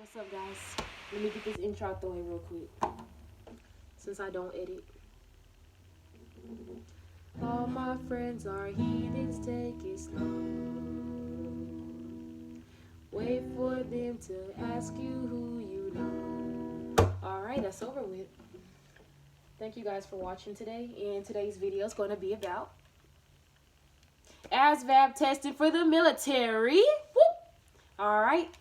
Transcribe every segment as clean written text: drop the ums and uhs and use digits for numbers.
What's up, guys? Let me get this intro out the way real quick, since I don't edit. All my friends are heathens, take it slow. Wait for them to ask you who you know. Alright, that's over with. Thank you guys for watching today, and today's video is going to be about ASVAB testing for the military. Alright.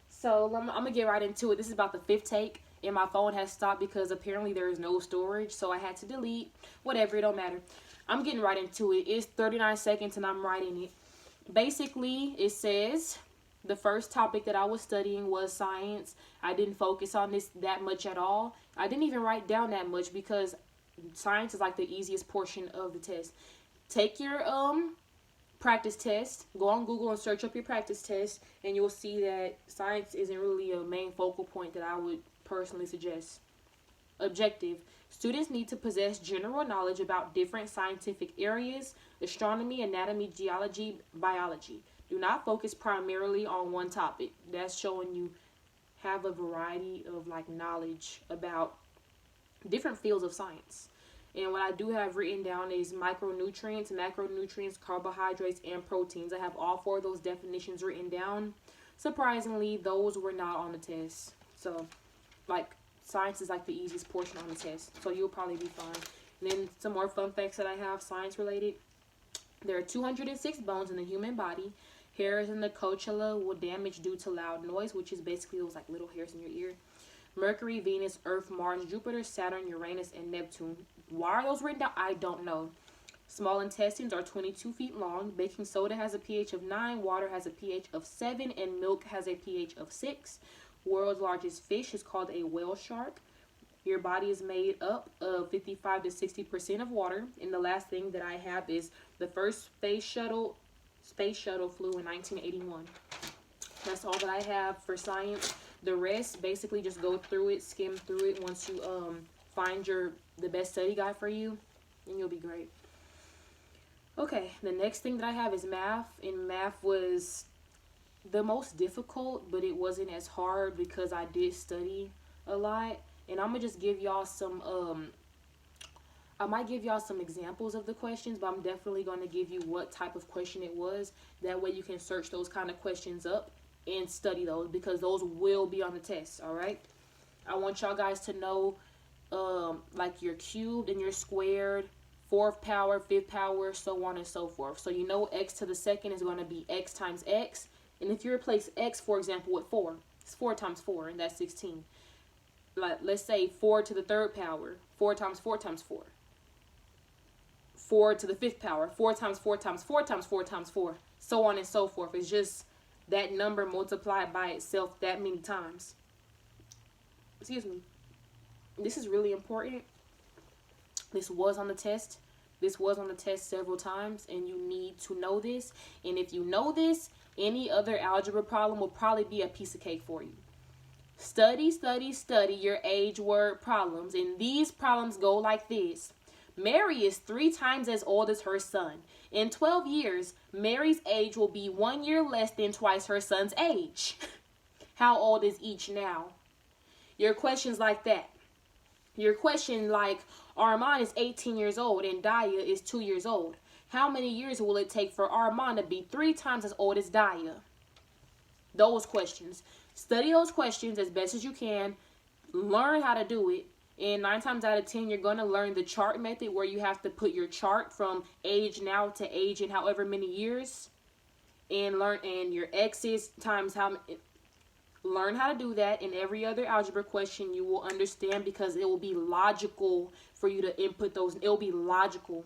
So I'm gonna get right into it. This is about the 5th take, and my phone has stopped because apparently there is no storage, so I had to delete. Whatever, it don't matter. I'm getting right into it. It's 39 seconds and I'm writing it. Basically, it says the first topic that I was studying was science. I didn't focus on this that much at all. I didn't even write down that much because science is like the easiest portion of the test. Take your practice test. Go on Google and search up your practice test, and you'll see that science isn't really a main focal point that I would personally suggest. Objective: students need to possess general knowledge about different scientific areas: astronomy, anatomy, geology, biology. Do not focus primarily on one topic. That's showing you have a variety of knowledge about different fields of science. And what I do have written down is micronutrients, macronutrients, carbohydrates, and proteins. I have all 4 of those definitions written down. Surprisingly, those were not on the test. So, science is the easiest portion on the test. So you'll probably be fine. And then some more fun facts that I have, science related. There are 206 bones in the human body. Hairs in the cochlea will damage due to loud noise, which is basically those little hairs in your ear. Mercury, Venus, Earth, Mars, Jupiter, Saturn, Uranus, and Neptune. Why are those written down? I don't know. Small intestines are 22 feet long. Baking soda has a pH of 9. Water has a pH of 7. And milk has a pH of 6. World's largest fish is called a whale shark. Your body is made up of 55 to 60% of water. And the last thing that I have is the first space shuttle flew in 1981. That's all that I have for science. The rest, basically just go through it, skim through it once you find the best study guide for you, and you'll be great. Okay, the next thing that I have is math, and math was the most difficult, but it wasn't as hard because I did study a lot. And I'm gonna just give y'all some I might give y'all some examples of the questions, but I'm definitely going to give you what type of question it was. That way you can search those kind of questions up and study those, because those will be on the test. All right, I want y'all guys to know your cubed and your squared, 4th power, 5th power, so on and so forth. So you know x to the second is going to be x times x, and if you replace x, for example, with 4, it's 4 times 4, and that's 16. Let's say 4 to the 3rd power, 4 times 4 times 4. 4 to the 5th power, 4 times 4 times 4 times 4 times 4, so on and so forth. It's just that number multiplied by itself that many times. Excuse me. This is really important. This was on the test. This was on the test several times, and you need to know this. And if you know this, any other algebra problem will probably be a piece of cake for you. Study, study, study your age word problems. And these problems go like this. Mary is 3 times as old as her son. In 12 years, Mary's age will be 1 year less than twice her son's age. How old is each now? Your questions like that. Your question like, Armand is 18 years old and Daya is 2 years old. How many years will it take for Armand to be 3 times as old as Daya? Those questions. Study those questions as best as you can. Learn how to do it. And 9 times out of 10, you're going to learn the chart method, where you have to put your chart from age now to age in however many years. And your x's times how. Learn how to do that. In every other algebra question, you will understand, because it will be logical for you to input those. It will be logical.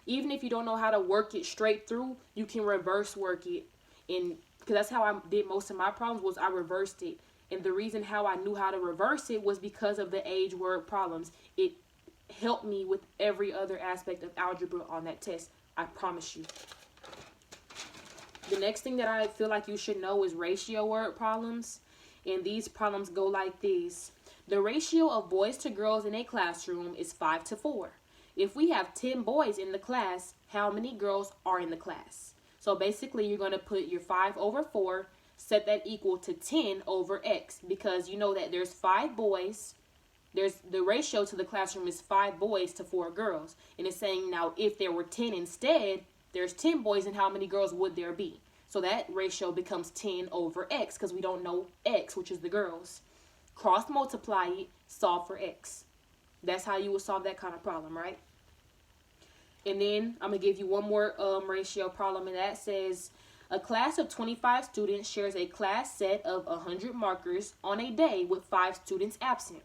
Even if you don't know how to work it straight through, you can reverse work it. And because that's how I did most of my problems, was I reversed it. And the reason how I knew how to reverse it was because of the age word problems. It helped me with every other aspect of algebra on that test. I promise you. The next thing that I feel like you should know is ratio word problems. And these problems go like this. The ratio of boys to girls in a classroom is 5 to 4. If we have 10 boys in the class, how many girls are in the class? So basically, you're going to put your 5 over 4 set that equal to 10 over x, because you know that there's 5 boys. There's the ratio to the classroom is 5 boys to 4 girls. And it's saying now if there were 10 instead, there's 10 boys, and how many girls would there be? So that ratio becomes 10 over x, because we don't know x, which is the girls. Cross multiply it, solve for x. That's how you would solve that kind of problem, right? And then I'm going to give you one more ratio problem, and that says a class of 25 students shares a class set of 100 markers on a day with 5 students absent.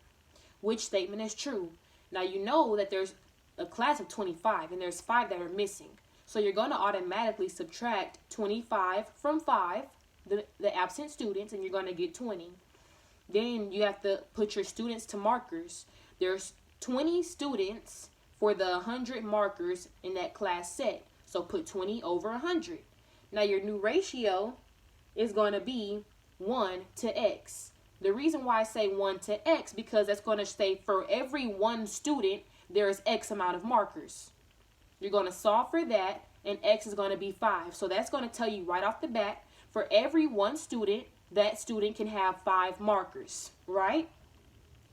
Which statement is true? Now you know that there's a class of 25 and there's 5 that are missing. So you're going to automatically subtract 25 from 5, the absent students, and you're going to get 20. Then you have to put your students to markers. There's 20 students for the 100 markers in that class set. So put 20 over 100. Now your new ratio is going to be 1 to x. The reason why I say 1 to x, because that's going to say for every 1 student, there is x amount of markers. You're going to solve for that, and x is going to be 5. So that's going to tell you right off the bat, for every 1 student, that student can have 5 markers, right?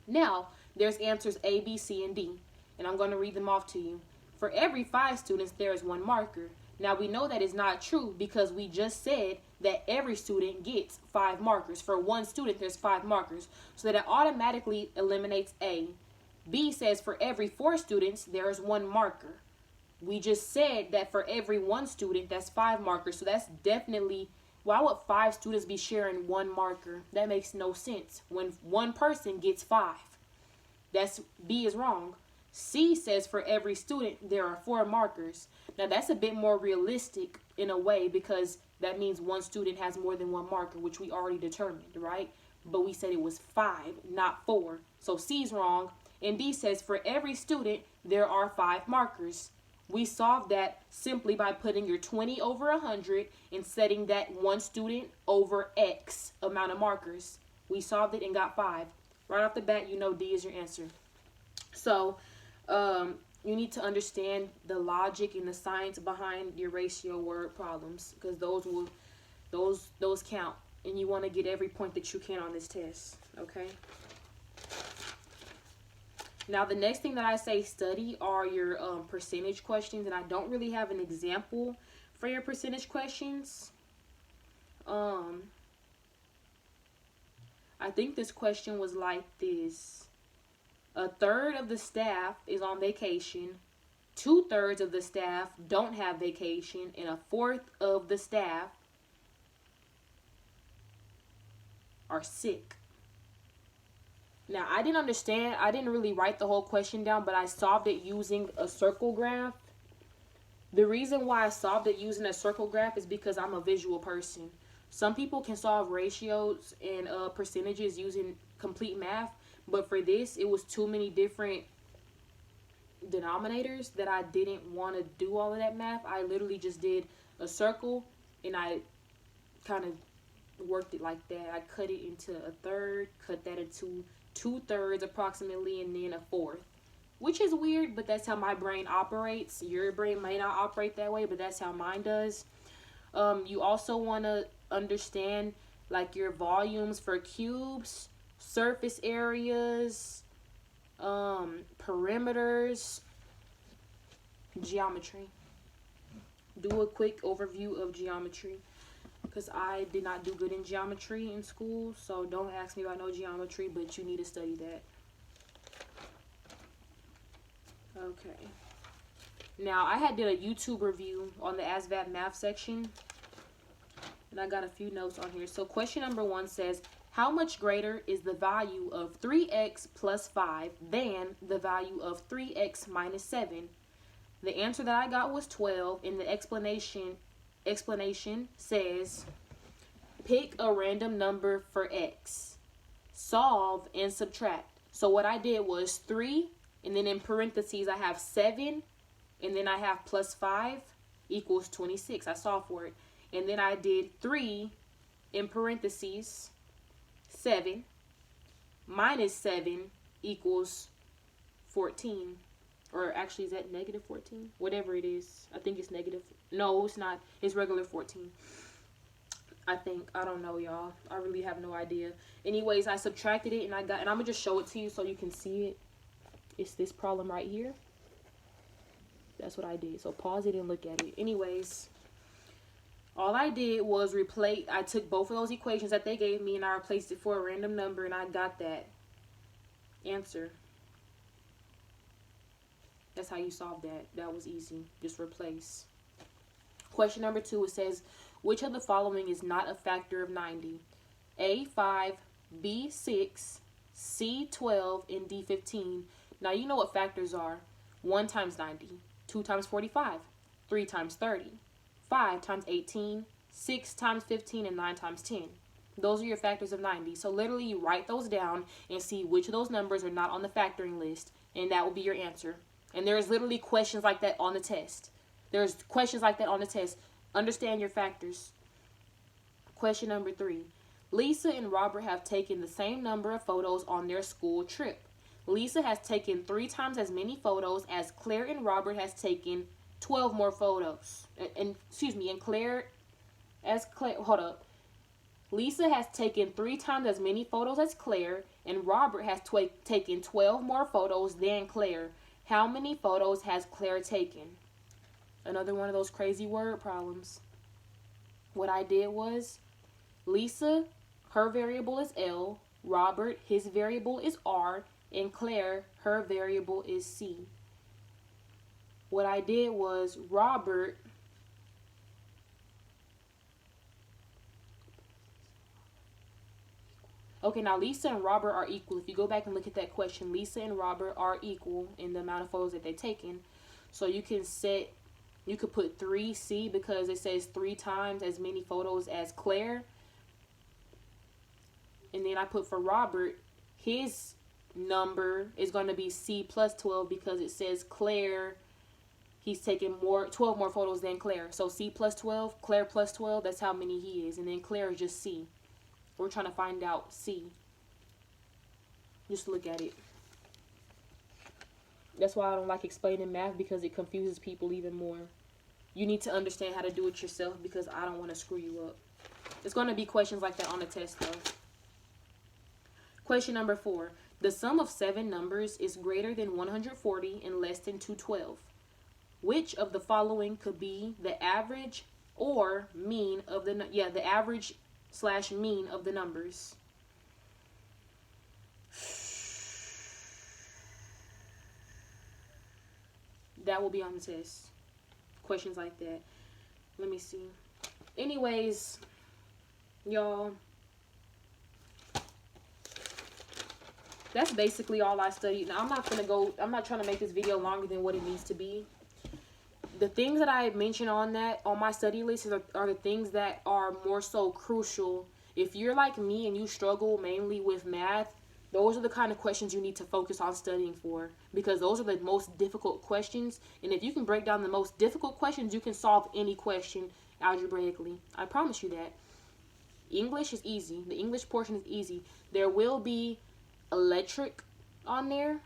Now, there's answers A, B, C, and D, and I'm going to read them off to you. For every 5 students, there is 1 marker. Now, we know that is not true because we just said that every student gets 5 markers. For 1 student, there's 5 markers. So that automatically eliminates A. B says for every 4 students, there is 1 marker. We just said that for every 1 student, that's 5 markers. So that's definitely, why would 5 students be sharing 1 marker? That makes no sense when 1 person gets 5. That's, B is wrong. C says for every student, there are 4 markers. Now that's a bit more realistic in a way, because that means 1 student has more than 1 marker, which we already determined, right? But we said it was 5, not 4. So C is wrong. And D says for every student, there are 5 markers. We solved that simply by putting your 20 over 100 and setting that 1 student over X amount of markers. We solved it and got 5. Right off the bat, you know D is your answer. So, you need to understand the logic and the science behind your ratio word problems, because those count, and you want to get every point that you can on this test, okay? Now, the next thing that I say study are your percentage questions, and I don't really have an example for your percentage questions. I think this question was like this. A third of the staff is on vacation, 2/3 of the staff don't have vacation, and 1/4 of the staff are sick. Now, I didn't understand. I didn't really write the whole question down, but I solved it using a circle graph. The reason why I solved it using a circle graph is because I'm a visual person. Some people can solve ratios and percentages using complete math, but for this, it was too many different denominators that I didn't want to do all of that math. I literally just did a circle, and I kind of worked it like that. I cut it into a third, cut that into 2/3 approximately, and then 1/4, which is weird, but that's how my brain operates. Your brain may not operate that way, but that's how mine does. You also want to understand like your volumes for cubes, surface areas, perimeters, geometry. Do a quick overview of geometry, because I did not do good in geometry in school, so don't ask me about no geometry, but you need to study that. Okay. Now, I did a YouTube review on the ASVAB math section, and I got a few notes on here. So question number 1 says, how much greater is the value of 3x plus 5 than the value of 3x minus 7? The answer that I got was 12, and the explanation says, pick a random number for x, solve and subtract. So what I did was 3, and then in parentheses I have 7, and then I have plus 5 equals 26. I solved for it. And then I did 3 in parentheses 7 minus 7 equals 14. Or actually, is that negative 14? Whatever it is. I think it's negative. No, it's not. It's regular 14. I think. I don't know, y'all. I really have no idea. Anyways, I subtracted it and I got, and I'm going to just show it to you so you can see it. It's this problem right here. That's what I did. So pause it and look at it. Anyways, all I did was replace, I took both of those equations that they gave me and I replaced it for a random number and I got that answer. That's how you solve that. That was easy. Just replace. Question number 2, it says, which of the following is not a factor of 90? A, 5, B, 6, C, 12, and D, 15. Now, you know what factors are. 1 times 90, 2 times 45, 3 times 30, 5 times 18, 6 times 15, and 9 times 10. Those are your factors of 90. So literally you write those down and see which of those numbers are not on the factoring list, and that will be your answer. And there's literally questions like that on the test. There's questions like that on the test. Understand your factors. Question number 3. Lisa and Robert have taken the same number of photos on their school trip. Lisa has taken 3 times as many photos as Claire, and Robert has taken 12 more photos. And Lisa has taken 3 times as many photos as Claire, and Robert has taken 12 more photos than Claire. How many photos has Claire taken? Another one of those crazy word problems. What I did was, Lisa, her variable is L, Robert, his variable is R, and Claire, her variable is C. What I did was, Robert, okay, now Lisa and Robert are equal. If you go back and look at that question, Lisa and Robert are equal in the amount of photos that they've taken. So you could put 3C because it says 3 times as many photos as Claire. And then I put for Robert, his number is going to be C plus 12 because it says Claire, he's taken 12 more photos than Claire. So C plus 12, Claire plus 12, that's how many he is. And then Claire is just C. We're trying to find out C. Just look at it. That's why I don't like explaining math, because it confuses people even more. You need to understand how to do it yourself because I don't want to screw you up. It's going to be questions like that on the test though. Question number 4. The sum of 7 numbers is greater than 140 and less than 212. Which of the following could be the average or mean of the average / mean of the numbers? That will be on the test. Questions like that. Let me see. Anyways, y'all, that's basically all I studied. Now, I'm not trying to make this video longer than what it needs to be. The things that I mentioned on my study list are the things that are more so crucial. If you're like me and you struggle mainly with math, those are the kind of questions you need to focus on studying for, because those are the most difficult questions. And if you can break down the most difficult questions, you can solve any question algebraically. I promise you that. English is easy. The English portion is easy. There will be electric on there.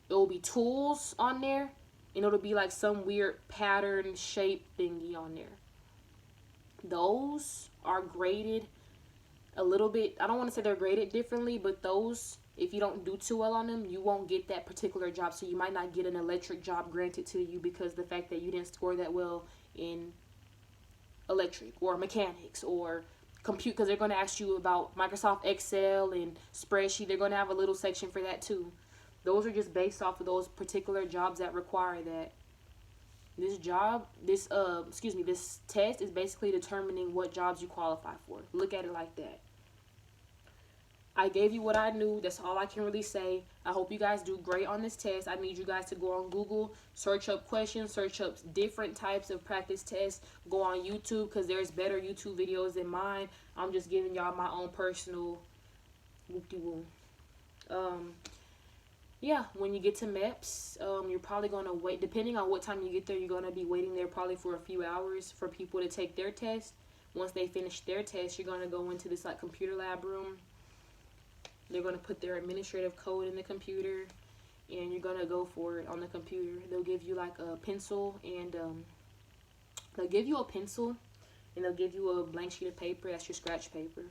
There will be tools on there. And it'll be like some weird pattern shape thingy on there. Those are graded a little bit. I don't want to say they're graded differently, but those, if you don't do too well on them, you won't get that particular job. So you might not get an electric job granted to you because the fact that you didn't score that well in electric or mechanics or compute, because they're going to ask you about Microsoft Excel and spreadsheet. They're going to have a little section for that too. Those are just based off of those particular jobs that require that. This test is basically determining what jobs you qualify for. Look at it like that. I gave you what I knew. That's all I can really say. I hope you guys do great on this test. I need you guys to go on Google, search up questions, search up different types of practice tests. Go on YouTube because there's better YouTube videos than mine. I'm just giving y'all my own personal whoop-de-woo. Yeah, when you get to MEPS, you're probably going to wait. Depending on what time you get there, you're going to be waiting there probably for a few hours for people to take their test. Once they finish their test, you're going to go into this like computer lab room. They're going to put their administrative code in the computer, and you're going to go for it on the computer. They'll give you like a pencil, and and they'll give you a blank sheet of paper. That's your scratch paper.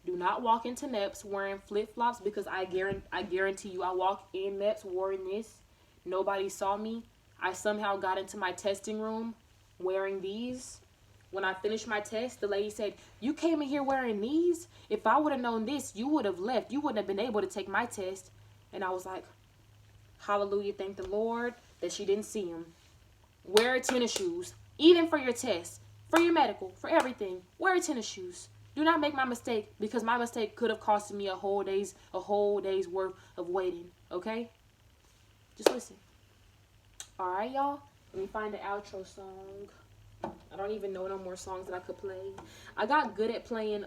Do not walk into NEPS wearing flip-flops, because I guarantee you, I walked in NEPS wearing this. Nobody saw me. I somehow got into my testing room wearing these. When I finished my test, the lady said, "You came in here wearing these? If I would have known this, you would have left. You wouldn't have been able to take my test." And I was like, hallelujah, thank the Lord that she didn't see them. Wear tennis shoes, even for your test, for your medical, for everything. Wear tennis shoes. Do not make my mistake, because my mistake could have cost me a whole day's worth of waiting. Okay? Just listen. All right, y'all. Let me find the outro song. I don't even know no more songs that I could play. I got good at playing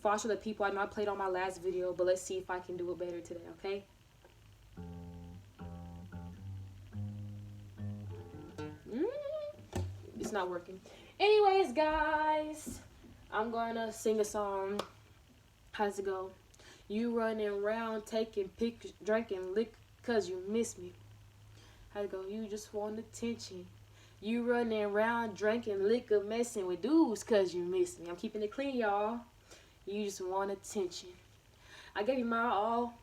Foster the People. I know I played on my last video, but let's see if I can do it better today. Okay? It's not working. Anyways, guys, I'm gonna sing a song. How does it go? You running around taking pictures, drinking liquor cause you miss me. How's it go? You just want attention. You running around drinking liquor, messing with dudes cause you miss me. I'm keeping it clean, y'all. You just want attention. I gave you my all.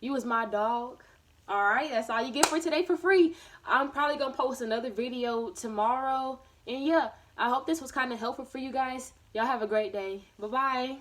You was my dog. Alright, that's all you get for today for free. I'm probably gonna post another video tomorrow. And yeah, I hope this was kind of helpful for you guys. Y'all have a great day. Bye-bye.